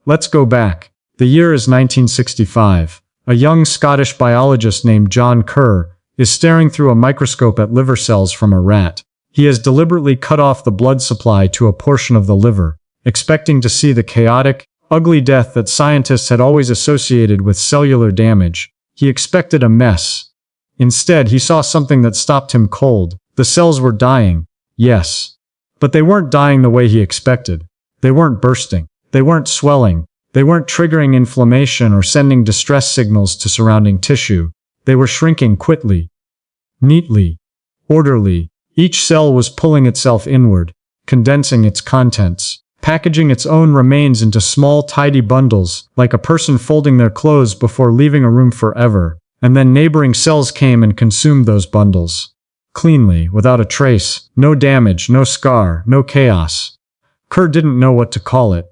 Let's go back. The year is 1965. A young Scottish biologist named John Kerr is staring through a microscope at liver cells from a rat. He has deliberately cut off the blood supply to a portion of the liver, expecting to see the chaotic, ugly death that scientists had always associated with cellular damage. He expected a mess. Instead, he saw something that stopped him cold. The cells were dying, yes. But they weren't dying the way he expected. They weren't bursting. They weren't swelling. They weren't triggering inflammation or sending distress signals to surrounding tissue. They were shrinking quickly, neatly, orderly. Each cell was pulling itself inward, condensing its contents, packaging its own remains into small, tidy bundles, like a person folding their clothes before leaving a room forever. And then neighboring cells came and consumed those bundles. Cleanly, without a trace, no damage, no scar, no chaos. Kerr didn't know what to call it.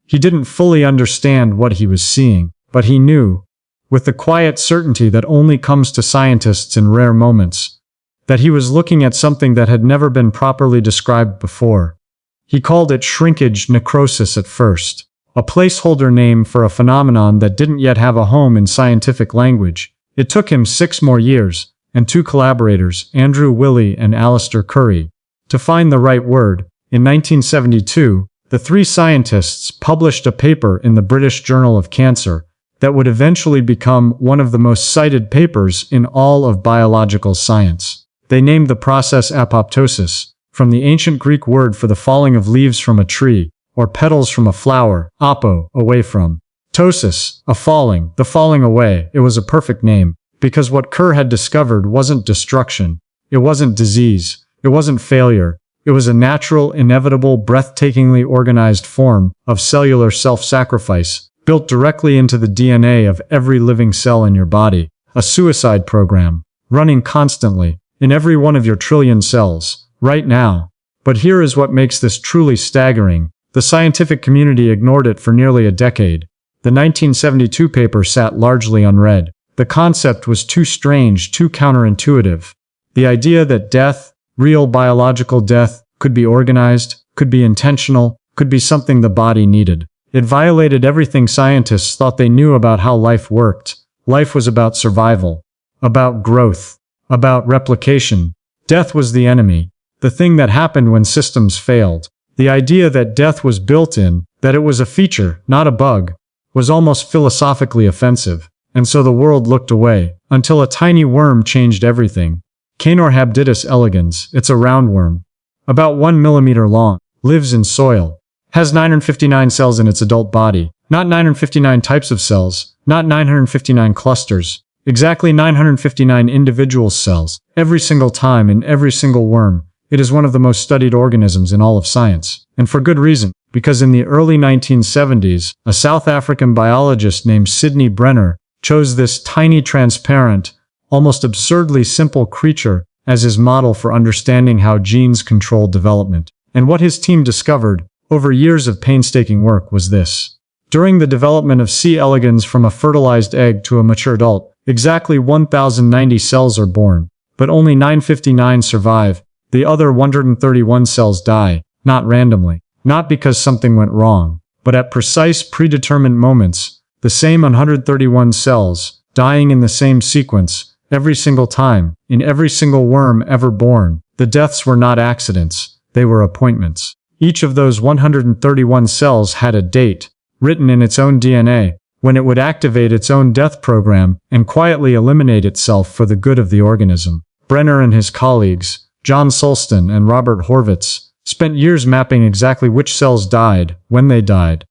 He didn't fully understand what he was seeing, but he knew, with the quiet certainty that only comes to scientists in rare moments, that he was looking at something that had never been properly described before. He called it shrinkage necrosis at first, a placeholder name for a phenomenon that didn't yet have a home in scientific language. It took him 6 more years, and 2 collaborators, Andrew Willey and Alistair Curry, to find the right word. In 1972, the 3 scientists published a paper in the British Journal of Cancer that would eventually become one of the most cited papers in all of biological science. They named the process apoptosis, from the ancient Greek word for the falling of leaves from a tree, or petals from a flower, apo, away from. Ptosis, a falling, the falling away. It was a perfect name, because what Kerr had discovered wasn't destruction, it wasn't disease, it wasn't failure. It was a natural, inevitable, breathtakingly organized form of cellular self-sacrifice, built directly into the DNA of every living cell in your body. A suicide program, running constantly, in every one of your trillion cells, right now. But here is what makes this truly staggering. The scientific community ignored it for nearly a decade. The 1972 paper sat largely unread. The concept was too strange, too counterintuitive. The idea that death, real biological death, could be organized, could be intentional, could be something the body needed. It violated everything scientists thought they knew about how life worked. Life was about survival, about growth, about replication. Death was the enemy, the thing that happened when systems failed. The idea that death was built in, that it was a feature, not a bug, was almost philosophically offensive. And so the world looked away, until a tiny worm changed everything. Caenorhabditis elegans, it's a roundworm, about 1 millimeter long, lives in soil, has 959 cells in its adult body, not 959 types of cells, not 959 clusters, exactly 959 individual cells, every single time in every single worm. It is one of the most studied organisms in all of science, and for good reason, because in the early 1970s, a South African biologist named Sidney Brenner chose this tiny, transparent, almost absurdly simple creature as his model for understanding how genes control development. And what his team discovered, over years of painstaking work, was this. During the development of C. elegans from a fertilized egg to a mature adult, exactly 1,090 cells are born, but only 959 survive. The other 131 cells die, not randomly, not because something went wrong, but at precise predetermined moments, the same 131 cells, dying in the same sequence, every single time, in every single worm ever born. The deaths were not accidents, they were appointments. Each of those 131 cells had a date, written in its own DNA, when it would activate its own death program and quietly eliminate itself for the good of the organism. Brenner and his colleagues, John Sulston and Robert Horvitz, spent years mapping exactly which cells died, when they died,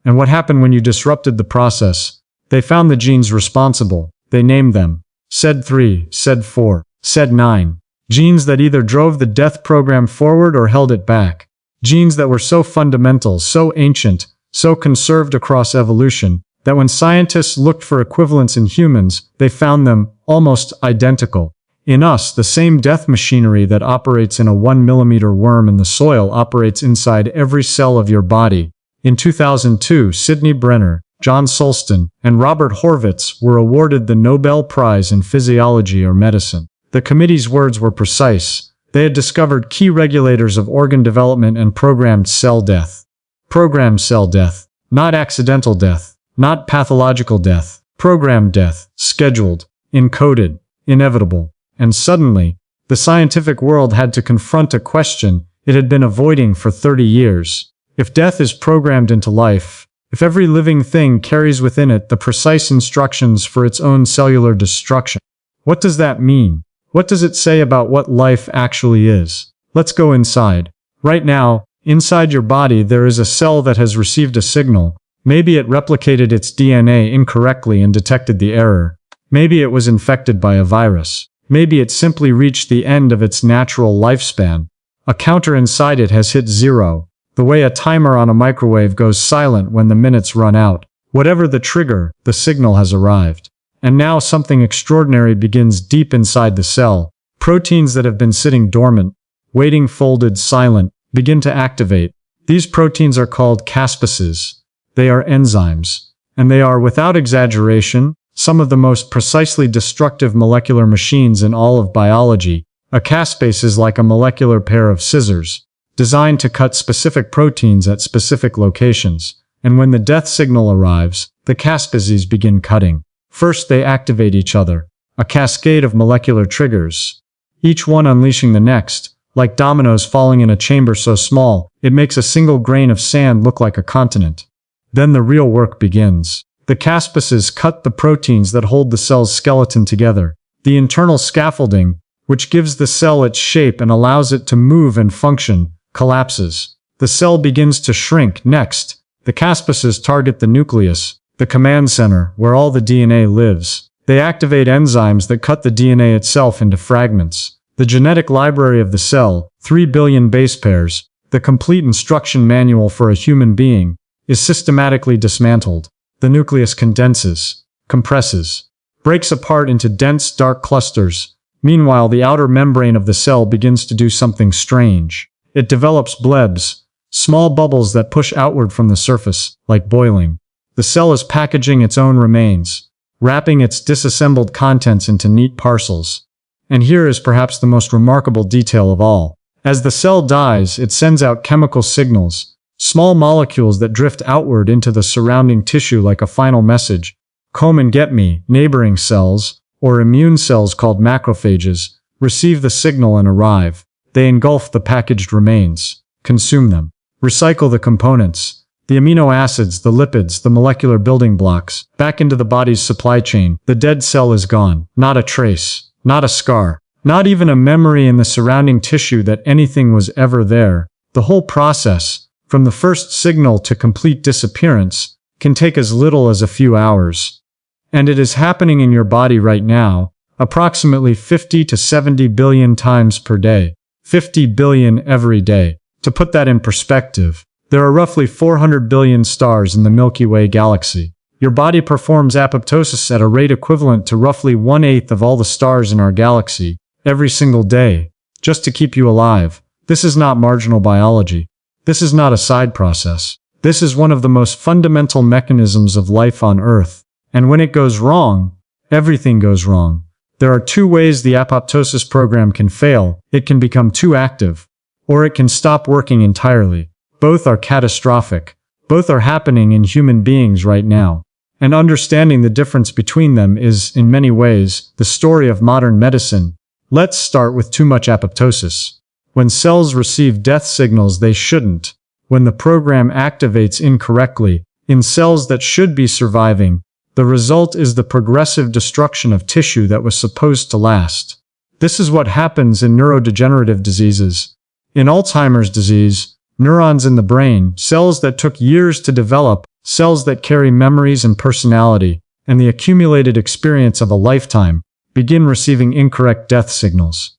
and what happened when you disrupted the process. They found the genes responsible. They named them SED3, SED4, SED9. Genes that either drove the death program forward or held it back. Genes that were so fundamental, so ancient, so conserved across evolution, that when scientists looked for equivalents in humans, they found them almost identical. In us, the same death machinery that operates in a 1 millimeter worm in the soil operates inside every cell of your body. In 2002, Sidney Brenner, John Sulston, and Robert Horvitz were awarded the Nobel Prize in Physiology or Medicine. The committee's words were precise. They had discovered key regulators of organ development and programmed cell death. Programmed cell death. Not accidental death, not pathological death, programmed death, scheduled, encoded, inevitable. And suddenly, the scientific world had to confront a question it had been avoiding for 30 years. If death is programmed into life, if every living thing carries within it the precise instructions for its own cellular destruction, what does that mean? What does it say about what life actually is? Let's go inside. Right now, inside your body there is a cell that has received a signal. Maybe it replicated its DNA incorrectly and detected the error. Maybe it was infected by a virus. Maybe it simply reached the end of its natural lifespan. A counter inside it has hit zero, the way a timer on a microwave goes silent when the minutes run out. Whatever the trigger, the signal has arrived. And now something extraordinary begins deep inside the cell. Proteins that have been sitting dormant, waiting folded silent, begin to activate. These proteins are called caspases. They are enzymes. And they are, without exaggeration, some of the most precisely destructive molecular machines in all of biology. A caspase is like a molecular pair of scissors, designed to cut specific proteins at specific locations. And when the death signal arrives, the caspases begin cutting. First they activate each other, a cascade of molecular triggers, each one unleashing the next, like dominoes falling in a chamber so small, it makes a single grain of sand look like a continent. Then the real work begins. The caspases cut the proteins that hold the cell's skeleton together. The internal scaffolding, which gives the cell its shape and allows it to move and function, collapses. The cell begins to shrink. Next, the caspases target the nucleus, the command center, where all the DNA lives. They activate enzymes that cut the DNA itself into fragments. The genetic library of the cell, 3 billion base pairs, the complete instruction manual for a human being, is systematically dismantled. The nucleus condenses, compresses, breaks apart into dense, dark clusters. Meanwhile, the outer membrane of the cell begins to do something strange. It develops blebs, small bubbles that push outward from the surface, like boiling. The cell is packaging its own remains, wrapping its disassembled contents into neat parcels. And here is perhaps the most remarkable detail of all. As the cell dies, it sends out chemical signals, small molecules that drift outward into the surrounding tissue like a final message. Come and get me. Neighboring cells, or immune cells called macrophages, receive the signal and arrive. They engulf the packaged remains, consume them, recycle the components, the amino acids, the lipids, the molecular building blocks, back into the body's supply chain. The dead cell is gone. Not a trace, not a scar, not even a memory in the surrounding tissue that anything was ever there. The whole process, from the first signal to complete disappearance, can take as little as a few hours. And it is happening in your body right now, approximately 50 to 70 billion times per day. 50 billion every day. To put that in perspective, there are roughly 400 billion stars in the Milky Way galaxy. Your body performs apoptosis at a rate equivalent to roughly 1/8 of all the stars in our galaxy, every single day, just to keep you alive. This is not marginal biology. This is not a side process. This is one of the most fundamental mechanisms of life on Earth. And when it goes wrong, everything goes wrong. There are two ways the apoptosis program can fail. It can become too active, or it can stop working entirely. Both are catastrophic. Both are happening in human beings right now. And understanding the difference between them is, in many ways, the story of modern medicine. Let's start with too much apoptosis. When cells receive death signals they shouldn't, when the program activates incorrectly, in cells that should be surviving, the result is the progressive destruction of tissue that was supposed to last. This is what happens in neurodegenerative diseases. In Alzheimer's disease, neurons in the brain, cells that took years to develop, cells that carry memories and personality, and the accumulated experience of a lifetime, begin receiving incorrect death signals.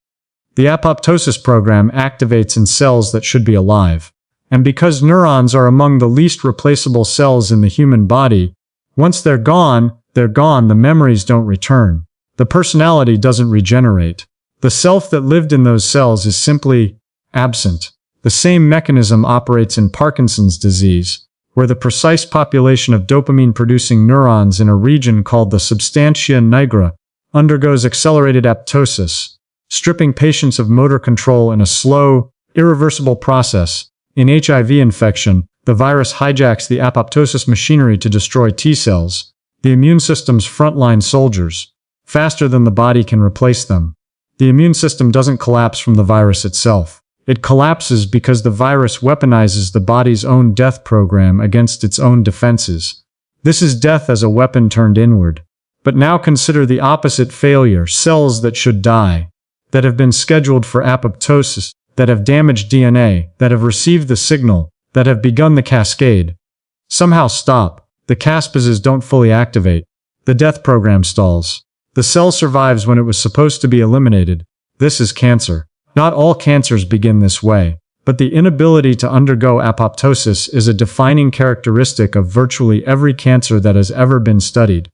The apoptosis program activates in cells that should be alive. And because neurons are among the least replaceable cells in the human body, once they're gone, the memories don't return. The personality doesn't regenerate. The self that lived in those cells is simply absent. The same mechanism operates in Parkinson's disease, where the precise population of dopamine-producing neurons in a region called the substantia nigra undergoes accelerated apoptosis, stripping patients of motor control in a slow, irreversible process. In HIV infection, The virus hijacks the apoptosis machinery to destroy T cells, the immune system's frontline soldiers, faster than the body can replace them. The immune system doesn't collapse from the virus itself. It collapses because the virus weaponizes the body's own death program against its own defenses. This is death as a weapon turned inward. But now consider the opposite failure: cells that should die, that have been scheduled for apoptosis, that have damaged DNA, that have received the signal, that have begun the cascade. Somehow stop. The caspases don't fully activate. The death program stalls. The cell survives when it was supposed to be eliminated. This is cancer. Not all cancers begin this way, but the inability to undergo apoptosis is a defining characteristic of virtually every cancer that has ever been studied.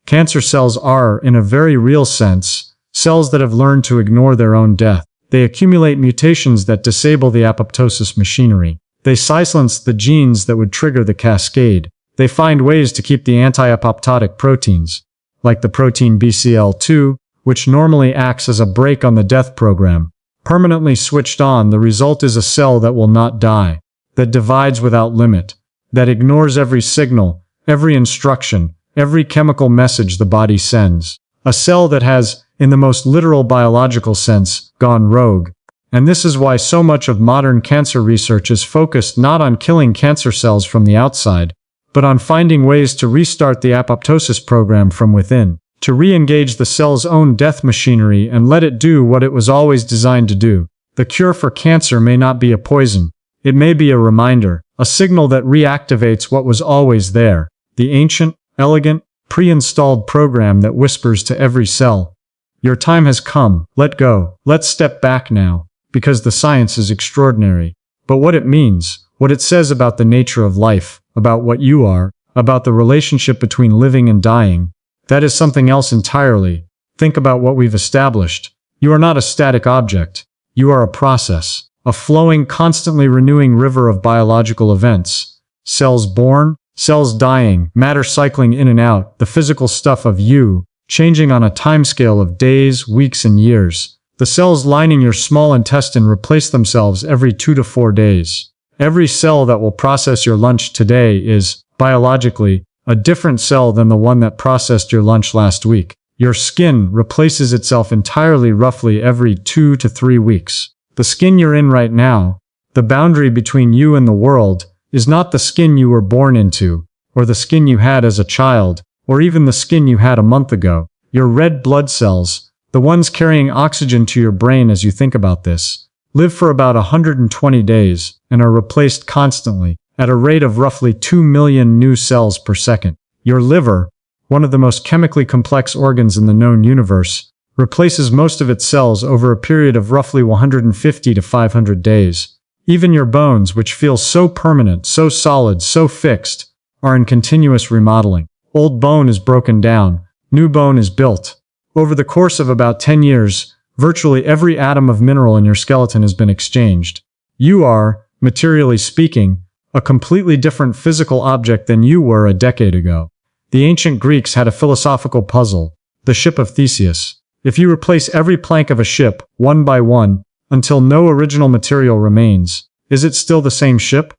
Cancer cells are, in a very real sense, cells that have learned to ignore their own death. They accumulate mutations that disable the apoptosis machinery. They silence the genes that would trigger the cascade. They find ways to keep the anti-apoptotic proteins, like the protein BCL2, which normally acts as a brake on the death program, permanently switched on. The result is a cell that will not die, that divides without limit, that ignores every signal, every instruction, every chemical message the body sends. A cell that has, in the most literal biological sense, gone rogue. And this is why so much of modern cancer research is focused not on killing cancer cells from the outside, but on finding ways to restart the apoptosis program from within, to re-engage the cell's own death machinery and let it do what it was always designed to do. The cure for cancer may not be a poison. It may be a reminder, a signal that reactivates what was always there, the ancient, elegant, pre-installed program that whispers to every cell, "Your time has come, let go, let's step back now," because the science is extraordinary. But what it means, what it says about the nature of life, about what you are, about the relationship between living and dying, that is something else entirely. Think about what we've established. You are not a static object. You are a process, a flowing, constantly renewing river of biological events. Cells born, cells dying, matter cycling in and out, the physical stuff of you, changing on a timescale of days, weeks, and years. The cells lining your small intestine replace themselves every 2 to 4 days. Every cell that will process your lunch today is, biologically, a different cell than the one that processed your lunch last week. Your skin replaces itself entirely roughly every 2 to 3 weeks. The skin you're in right now, the boundary between you and the world, is not the skin you were born into, or the skin you had as a child, or even the skin you had a month ago. Your red blood cells, the ones carrying oxygen to your brain as you think about this, live for about 120 days and are replaced constantly, at a rate of roughly 2 million new cells per second. Your liver, one of the most chemically complex organs in the known universe, replaces most of its cells over a period of roughly 150 to 500 days. Even your bones, which feel so permanent, so solid, so fixed, are in continuous remodeling. Old bone is broken down, new bone is built. Over the course of about 10 years, virtually every atom of mineral in your skeleton has been exchanged. You are, materially speaking, a completely different physical object than you were a decade ago. The ancient Greeks had a philosophical puzzle, the ship of Theseus. If you replace every plank of a ship, one by one, until no original material remains, is it still the same ship?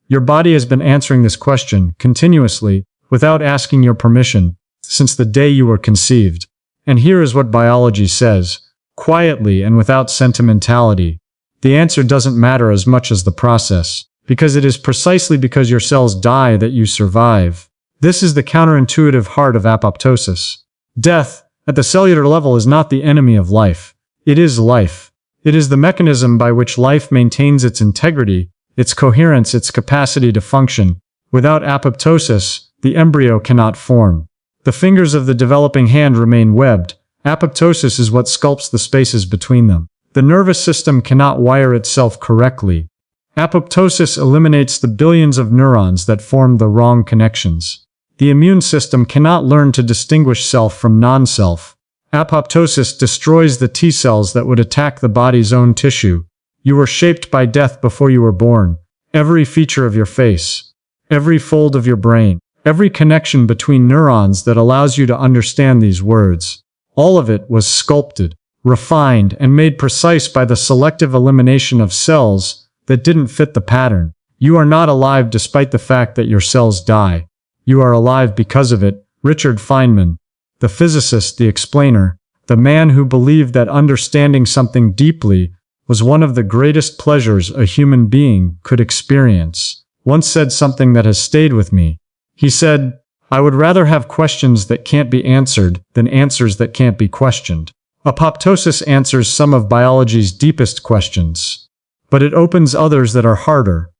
Your body has been answering this question continuously, without asking your permission, since the day you were conceived. And here is what biology says, quietly and without sentimentality. The answer doesn't matter as much as the process, because it is precisely because your cells die that you survive. This is the counterintuitive heart of apoptosis. Death, at the cellular level, is not the enemy of life. It is life. It is the mechanism by which life maintains its integrity, its coherence, its capacity to function. Without apoptosis, the embryo cannot form. The fingers of the developing hand remain webbed. Apoptosis is what sculpts the spaces between them. The nervous system cannot wire itself correctly. Apoptosis eliminates the billions of neurons that form the wrong connections. The immune system cannot learn to distinguish self from non-self. Apoptosis destroys the T cells that would attack the body's own tissue. You were shaped by death before you were born. Every feature of your face, every fold of your brain, every connection between neurons that allows you to understand these words, all of it was sculpted, refined, and made precise by the selective elimination of cells that didn't fit the pattern. You are not alive despite the fact that your cells die. You are alive because of it. Richard Feynman, the physicist, the explainer, the man who believed that understanding something deeply was one of the greatest pleasures a human being could experience, once said something that has stayed with me. He said, "I would rather have questions that can't be answered than answers that can't be questioned." Apoptosis answers some of biology's deepest questions, but it opens others that are harder.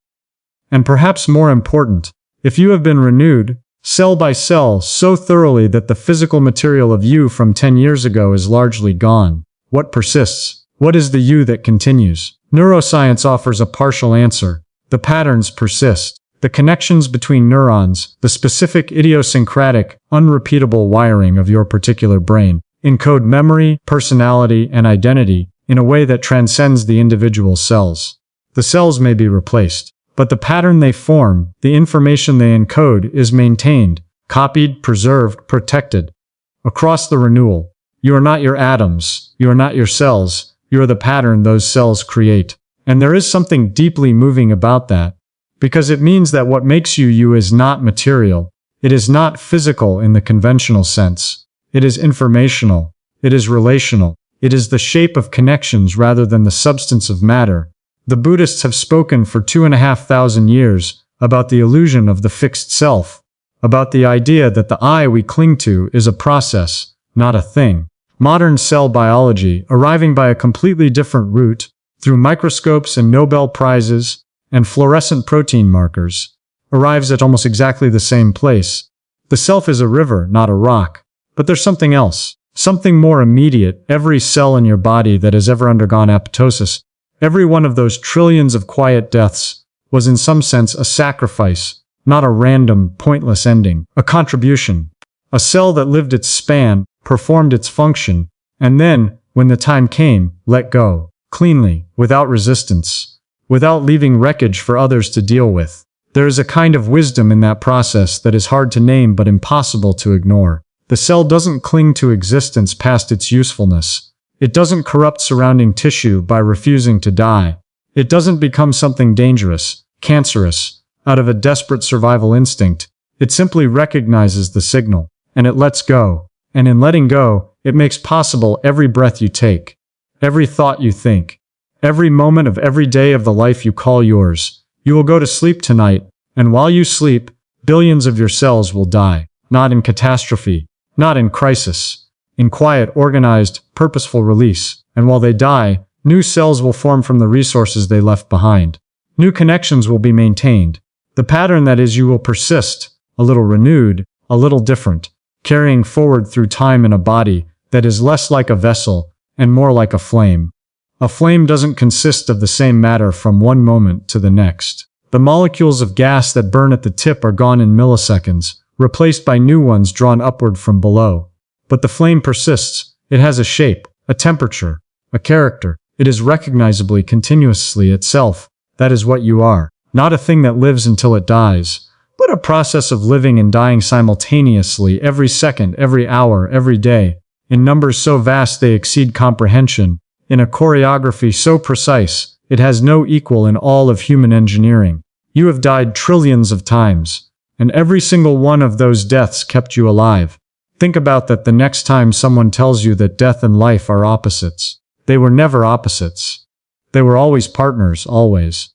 And perhaps more important, if you have been renewed, cell by cell, so thoroughly that the physical material of you from 10 years ago is largely gone, what persists? What is the you that continues? Neuroscience offers a partial answer. The patterns persist. The connections between neurons, the specific idiosyncratic, unrepeatable wiring of your particular brain, encode memory, personality, and identity in a way that transcends the individual cells. The cells may be replaced, but the pattern they form, the information they encode, is maintained, copied, preserved, protected. Across the renewal, you are not your atoms, you are not your cells, you are the pattern those cells create. And there is something deeply moving about that, because it means that what makes you you is not material. It is not physical in the conventional sense. It is informational. It is relational. It is the shape of connections rather than the substance of matter. The Buddhists have spoken for 2,500 years about the illusion of the fixed self, about the idea that the I we cling to is a process, not a thing. Modern cell biology, arriving by a completely different route, through microscopes and Nobel Prizes and fluorescent protein markers, arrives at almost exactly the same place. The self is a river, not a rock. But there's something else, something more immediate. Every cell in your body that has ever undergone apoptosis, every one of those trillions of quiet deaths, was in some sense a sacrifice, not a random, pointless ending, a contribution. A cell that lived its span, performed its function, and then, when the time came, let go, cleanly, without resistance, without leaving wreckage for others to deal with. There is a kind of wisdom in that process that is hard to name but impossible to ignore. The cell doesn't cling to existence past its usefulness. It doesn't corrupt surrounding tissue by refusing to die. It doesn't become something dangerous, cancerous, out of a desperate survival instinct. It simply recognizes the signal, and it lets go. And in letting go, it makes possible every breath you take, every thought you think, every moment of every day of the life you call yours. You will go to sleep tonight, and while you sleep, billions of your cells will die, not in catastrophe, not in crisis, in quiet, organized, purposeful release. And while they die, new cells will form from the resources they left behind. New connections will be maintained. The pattern that is you will persist, a little renewed, a little different, carrying forward through time in a body that is less like a vessel and more like a flame. A flame doesn't consist of the same matter from one moment to the next. The molecules of gas that burn at the tip are gone in milliseconds, replaced by new ones drawn upward from below. But the flame persists. It has a shape, a temperature, a character. It is recognizably continuously itself. That is what you are. Not a thing that lives until it dies, but a process of living and dying simultaneously every second, every hour, every day, in numbers so vast they exceed comprehension, in a choreography so precise, it has no equal in all of human engineering. You have died trillions of times, and every single one of those deaths kept you alive. Think about that the next time someone tells you that death and life are opposites. They were never opposites. They were always partners, always.